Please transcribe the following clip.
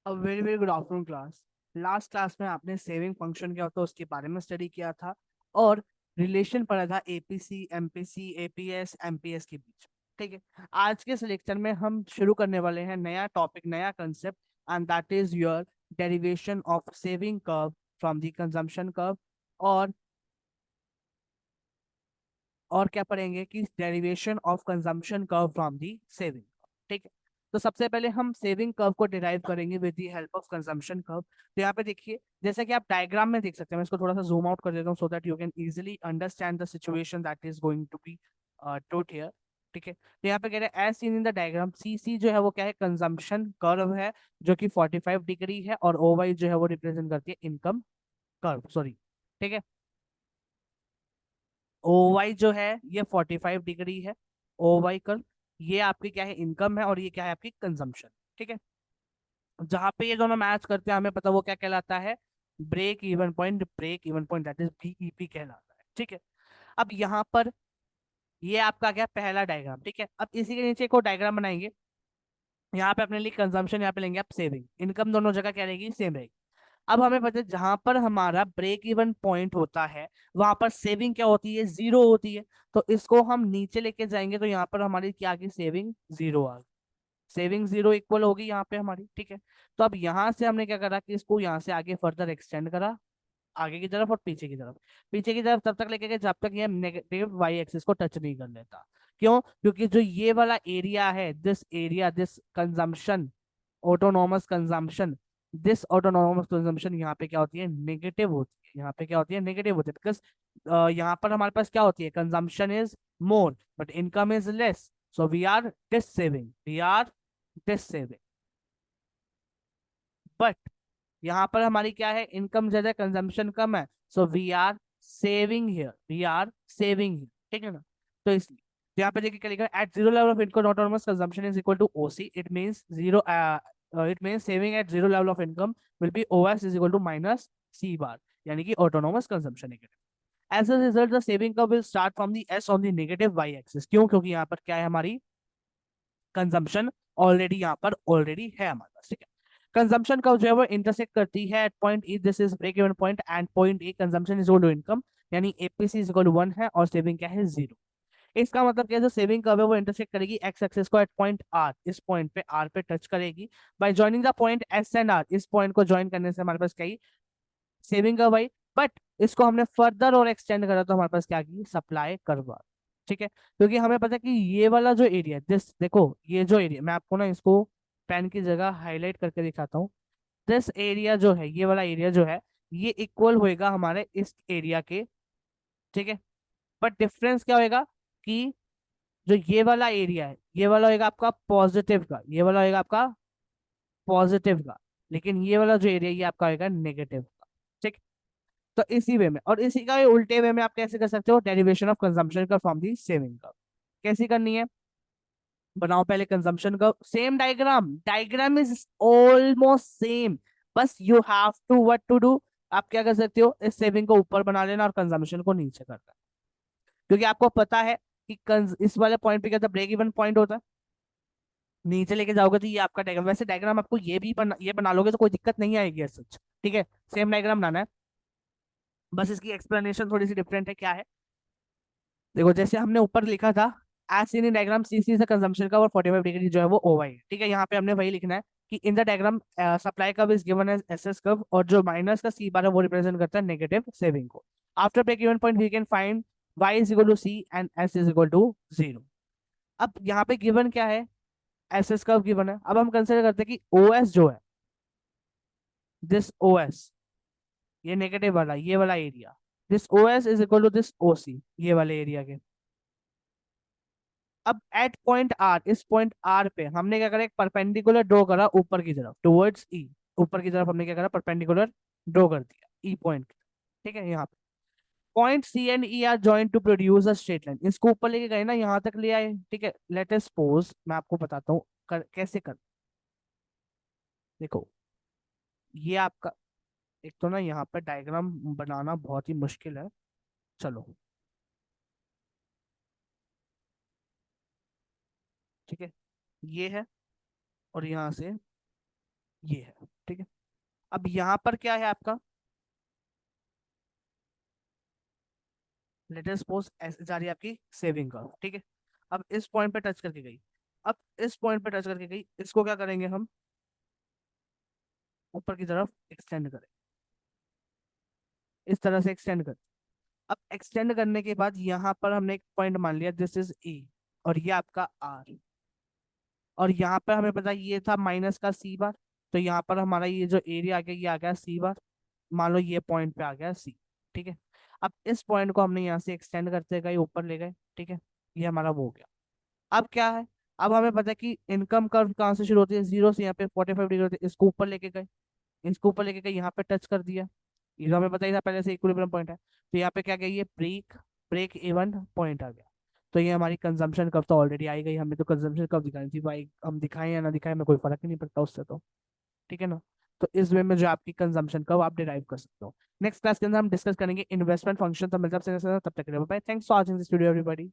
A very very good afternoon class. Last class में आपने saving function क्या होता है उसके बारे में स्टडी किया था और रिलेशन पढ़ा था एपीसी एमपीसी एपीएस एमपीएस के बीच। ठीक है, आज के इस लेक्चर में हम शुरू करने वाले हैं नया टॉपिक, नया concept, and that is your derivation of saving curve from the consumption curve. और और क्या पढ़ेंगे कि derivation of consumption curve from the saving. ठीक है, तो सबसे पहले हम सेविंग कर्व को डिराइव करेंगे with the help of consumption curve. तो यहाँ पे देखिए, जैसा कि आप डायग्राम में देख सकते हैं, मैं इसको थोड़ा सा जूम आउट कर देता हूँ so that you can easily understand the situation that is going to be taught here. ठीक है, तो यहाँ पे कह रहे हैं as seen in the diagram, C C जो है वो क्या है, कंजम्पशन कर्व है जो कि 45 डिग्री है, और ओ वाई जो है वो रिप्रेजेंट करती है इनकम कर्व, सॉरी। ठीक है, ओ वाई जो है ये 45 डिग्री है, ओ वाई कर्व। ये आपकी क्या है, इनकम है, और ये क्या है, आपकी कंजम्पशन। ठीक है, जहां पे ये दोनों मैच करते हैं हमें पता वो क्या कहलाता है, break even point. Break even point that is BEP कहलाता है। ठीक है, अब यहाँ पर ये आपका क्या, पहला डायग्राम। ठीक है, अब इसी के नीचे एक और डायग्राम बनाएंगे। यहाँ पे अपने लिए कंजम्पशन, यहाँ पे लेंगे आप सेविंग, इनकम दोनों जगह क्या रहेगी, सेम रहेगी। अब हमें पता है जहां पर हमारा ब्रेक इवन पॉइंट होता है वहां पर सेविंग क्या होती है, जीरो होती है। तो इसको हम नीचे लेके जाएंगे तो यहाँ पर हमारी क्या आ गई, सेविंग जीरो आ गई। सेविंग जीरो इक्वल होगी यहाँ पे हमारी। ठीक है, तो अब यहाँ से हमने क्या करा कि इसको यहाँ से आगे फर्दर एक्सटेंड करा, आगे की तरफ और पीछे की तरफ। पीछे की तरफ तब तक लेके गए जब तक ये नेगेटिव वाई एक्सिस को टच नहीं कर लेता। क्यों? क्योंकि जो ये वाला एरिया है, this area, this consumption, autonomous consumption, this autonomous consumption यहाँ पे क्या होती है, नेगेटिव होती है। यहाँ पे क्या होती है, नेगेटिव होती है, बिकॉज यहाँ पर हमारे पास क्या होती है, consumption is more but income is less, so we are dissaving, we are dissaving. But यहाँ पर हमारी क्या है, इनकम ज्यादा, कंजम्पशन कम है, so we are saving here, we are saving here. ठीक है ना? तो इसलिए तो यहाँ पे देखिए क्या लिखा है, at zero level of income autonomous consumption is equal to OC, it means zero, it means saving at zero level of income will be OS is equal to minus C bar, यानी कि autonomous consumption negative. As a result the saving curve will start from the S on the negative Y axis. क्यों? क्योंकि यहाँ पर क्या है, हमारी consumption already यहाँ पर ऑलरेडी है हमारे पास। ठीक है, कंजम्पशन का जो है वो इंटरसेक्ट करती है at point E, this is break even point, and point A consumption is equal to income, यानी एपीसी इज इक्वल टू 1 है और सेविंग क्या है, जीरो। इसका मतलब क्या है, जो सेविंग कर्व है वो इंटरसेक्ट करेगी एक्स एक्सिस को एट पॉइंट आर, इस पॉइंट पे आर पे टच करेगी। By joining the point S and R, इस पॉइंट को ज्वाइन करने से हमारे पास क्या है, सेविंग कर्व आई। बट इसको हमने फर्दर और एक्सटेंड करा तो हमारे पास क्या की, सप्लाई कर्व। ठीक है, क्योंकि हमें पता है कि ये वाला जो एरिया, दिस देखो, ये जो एरिया मैं आपको ना इसको पेन की जगह हाईलाइट करके दिखाता हूँ। दिस एरिया जो है, ये वाला एरिया जो है, ये इक्वल होएगा हमारे इस एरिया के। ठीक है, बट डिफरेंस क्या होएगा कि जो ये वाला एरिया है, ये वाला होएगा आपका पॉजिटिव का, ये वाला होएगा आपका पॉजिटिव का, लेकिन ये वाला जो एरिया ये आपका होएगा नेगेटिव का। ठीक, तो इसी वे में, और इसी का ही उल्टे वे में आप कैसे कर सकते हो, डेरिवेशन ऑफ कंजम्पशन का फ्रॉम दी सेविंग का। कैसी करनी है, बनाओ पहले कंजम्पशन का same diagram, diagram is almost same, बस you have to what to do, आप क्या कर सकते हो, इस सेविंग को ऊपर बना लेना और कंजम्पशन को नीचे करना। क्योंकि आपको पता है कि इस वाले पॉइंट पे क्या था, ब्रेक इवन पॉइंट होता है। नीचे लेके जाओगे तो ये आपका डायग्राम, वैसे डायग्राम आपको ये भी ये बना लोगे तो कोई दिक्कत नहीं आएगी सच। ठीक है, सेम डायग्राम बनाना है, बस इसकी एक्सप्लेनेशन थोड़ी सी डिफरेंट है। क्या है, देखो जैसे हमने ऊपर लिखा था, as seen in diagram C C consumption का और 45 डिग्री जो है वो ओ वाई है। ठीक है, यहाँ पे हमने वही लिखना है कि in the diagram supply curve is given as S S curve, और जो माइनस का सी बार है वो रिप्रेजेंट करता है नेगेटिव सेविंग को। After break even point we can find Y is equal to C and S is equal to zero. अब यहाँ पे गिवन क्या है, एस एस कर्व गिवन है। अब हम कंसिडर करते हैं कि ओ एस जो है, दिस ओ एस, ये नेगेटिव वाला, ये वाला area, this O S is equal to this O C, ये वाले एरिया के। अब एट पॉइंट आर, इस पॉइंट आर पे हमने क्या करा, एक परपेंडिकुलर ड्रॉ करा ऊपर की तरफ टुवर्ड्स ई, ऊपर की तरफ हमने क्या करा, परपेंडिकुलर ड्रॉ कर दिया ई पॉइंट। ठीक है, यहाँ पे point C and E are joint to produce a straight line, इसको ऊपर लेके गए ना, यहाँ तक ले आए। ठीक है, लेट अस सपोज, मैं आपको बताता हूँ कैसे कर। देखो, ये आपका, एक तो ना यहाँ पे डायग्राम बनाना बहुत ही मुश्किल है। चलो, ठीक है, ये है, और यहाँ से ये है, ठीक है। अब यहाँ पर क्या है आपका, लेट अस सपोज ऐसे जा रही है आपकी सेविंग कर्व, ठीक है। अब इस पॉइंट पे टच करके गई, अब इस पॉइंट पे टच करके गई, इसको क्या करेंगे हम, ऊपर की तरफ एक्सटेंड करें, इस तरह से एक्सटेंड कर। अब एक्सटेंड करने के बाद यहाँ पर हमने एक पॉइंट मान लिया, दिस इज ए, और ये आपका आर, और यहाँ पर हमें पता है ये था माइनस का सी बार, तो यहाँ पर हमारा ये जो एरिया आ गया ये आ गया सी बार, मान लो ये पॉइंट पे आ गया सी, ठीक है। अब इस पॉइंट को हमने यहाँ से एक्सटेंड करते गए ऊपर ले गए, ठीक है, ये हमारा वो हो गया। अब क्या है, अब हमें पता है कि इनकम कर्व कहाँ से शुरू होती है, जीरो से, यहाँ पे 45 डिग्री होती है, इसको ऊपर लेके गए, इसको ऊपर लेके गए, यहाँ पे टच कर दिया, ये तो हमें पता ही था पहले से इक्विलिब्रियम पॉइंट है, तो यहाँ पे क्या गया, ये ब्रेक ब्रेक इवन पॉइंट आ गया। तो ये हमारी कंजम्पशन कर्व तो ऑलरेडी आई गई, हमें तो कंजम्पशन कर्व दिखानी थी भाई, हम दिखाएं या ना दिखाएं हमें कोई फर्क ही नहीं पड़ता उससे तो, ठीक है ना। तो इस वे में जो आपकी कंजम्पशन कर्व आप डिराइव कर सकते हो। नेक्स्ट क्लास के अंदर हम डिस्कस करेंगे इन्वेस्टमेंट फंक्शन, तो मिलता है आपसे तब तक के लिए bye, thanks for watching this video everybody.